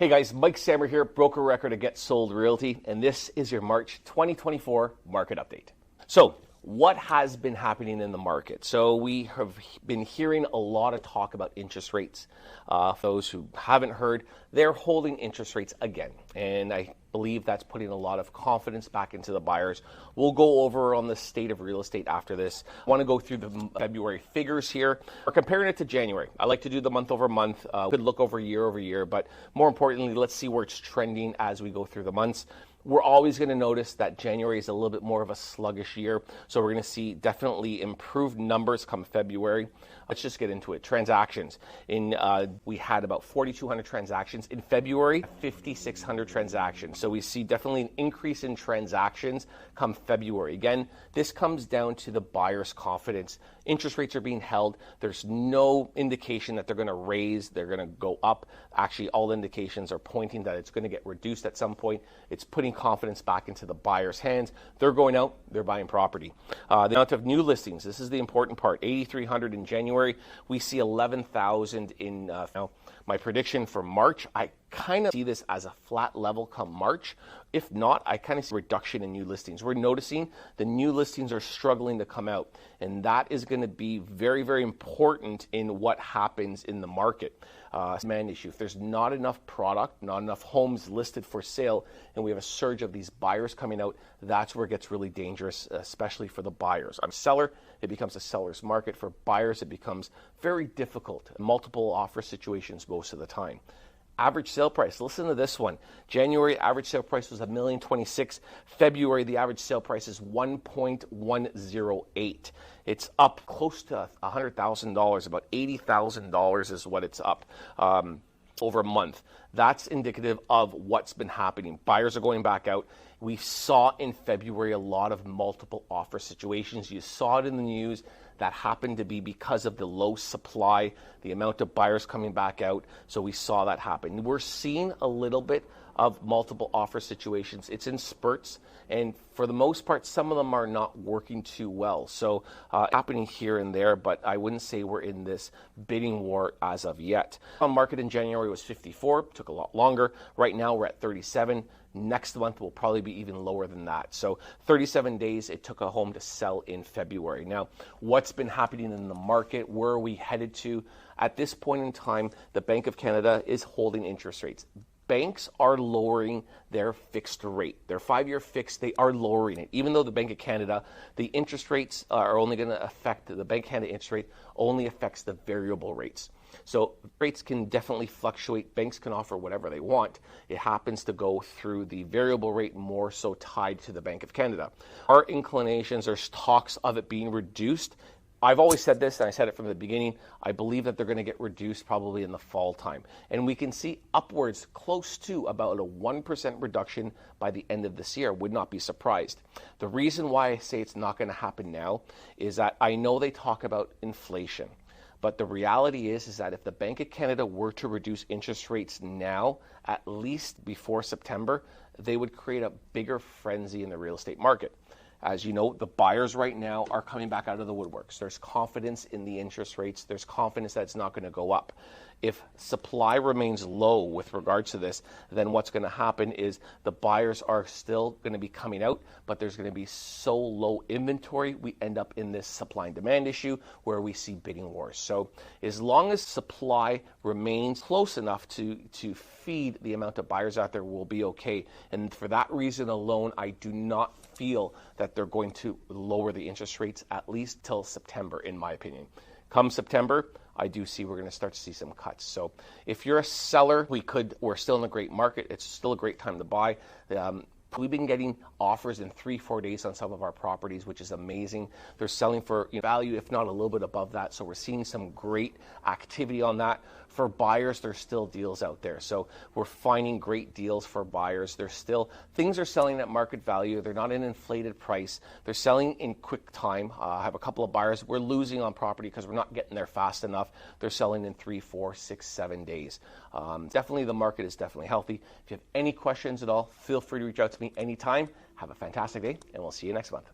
Hey guys, Mike Sammer here, broker record at Get Sold Realty, and this is your March 2024 market update. So, what has been happening in the market? So, we have been hearing a lot of talk about interest rates. For those who haven't heard, they're holding interest rates again, and I believe that's putting a lot of confidence back into the buyers. We'll go over on the state of real estate after this. I want to go through the February figures here. We're comparing it to January. I like to do the month over month. Could look over year, but more importantly, let's see where it's trending as we go through the months. We're always going to notice that January is a little bit more of a sluggish year, so we're going to see definitely improved numbers come February. Let's just get into it. Transactions. We had about 4,200 transactions. In February, 5,600 transactions. So we see definitely an increase in transactions come February. Again, this comes down to the buyer's confidence. Interest rates are being held. There's no indication that they're going to raise, they're going to go up. Actually, all indications are pointing that it's going to get reduced at some point. It's putting confidence back into the buyer's hands. They're going out, they're buying property. The amount of new listings, this is the important part. 8,300 in January. We see 11,000 in now. My prediction for March, I kind of see this as a flat level come March. If not, I kind of see a reduction in new listings. We're noticing the new listings are struggling to come out, and that is going to be very, very important in what happens in the market. Demand issue. If there's not enough product, not enough homes listed for sale, and we have a surge of these buyers coming out, that's where it gets really dangerous, especially for the buyers. I'm a seller, it becomes a seller's market. For buyers, it becomes very difficult. Multiple offer situations most of the time. Average sale price. Listen to this one. January average sale price was $1,026,000. February the average sale price is $1.108. It's up close to $100,000. About $80,000 is what it's up over a month. That's indicative of what's been happening. Buyers are going back out. We saw in February a lot of multiple offer situations. You saw it in the news. That happened to be because of the low supply, the amount of buyers coming back out. So we saw that happen. We're seeing a little bit of multiple offer situations. It's in spurts, and for the most part, some of them are not working too well. So happening here and there, but I wouldn't say we're in this bidding war as of yet. On market in January was 54, took a lot longer. Right now we're at 37. Next month will probably be even lower than that. So 37 days it took a home to sell in February. Now, what's been happening in the market? Where are we headed to? At this point in time, the Bank of Canada is holding interest rates. Banks are lowering their fixed rate. Their 5-year fixed, they are lowering it. Even though the Bank of Canada, the interest rates are only going to affect, the Bank of Canada interest rate only affects the variable rates. So rates can definitely fluctuate. Banks can offer whatever they want. It happens to go through the variable rate more so tied to the Bank of Canada. Our inclinations, there's talks of it being reduced. I've always said this, and I said it from the beginning, I believe that they're going to get reduced probably in the fall time. And we can see upwards close to about a 1% reduction by the end of this year. Would not be surprised. The reason why I say it's not going to happen now is that I know they talk about inflation. But the reality is that if the Bank of Canada were to reduce interest rates now, at least before September, they would create a bigger frenzy in the real estate market. As you know, the buyers right now are coming back out of the woodworks. There's confidence in the interest rates. There's confidence that it's not going to go up. If supply remains low with regards to this, then what's going to happen is the buyers are still going to be coming out, but there's going to be so low inventory, we end up in this supply and demand issue where we see bidding wars. So as long as supply remains close enough to feed the amount of buyers out there, we'll be okay. And for that reason alone, I do not feel that they're going to lower the interest rates at least till September, in my opinion. Come September, I do see we're going to start to see some cuts. So if you're a seller, we're still in a great market. It's still a great time to buy. We've been getting offers in 3-4 days on some of our properties, which is amazing. They're selling for value, if not a little bit above that. So we're seeing some great activity on that. For buyers, there's still deals out there. So we're finding great deals for buyers. Things are selling at market value. They're not an inflated price. They're selling in quick time. I have a couple of buyers. We're losing on property because we're not getting there fast enough. They're selling in 3, 4, 6, 7 days. Definitely the market is definitely healthy. If you have any questions at all, feel free to reach out to me anytime. Have a fantastic day, and we'll see you next month.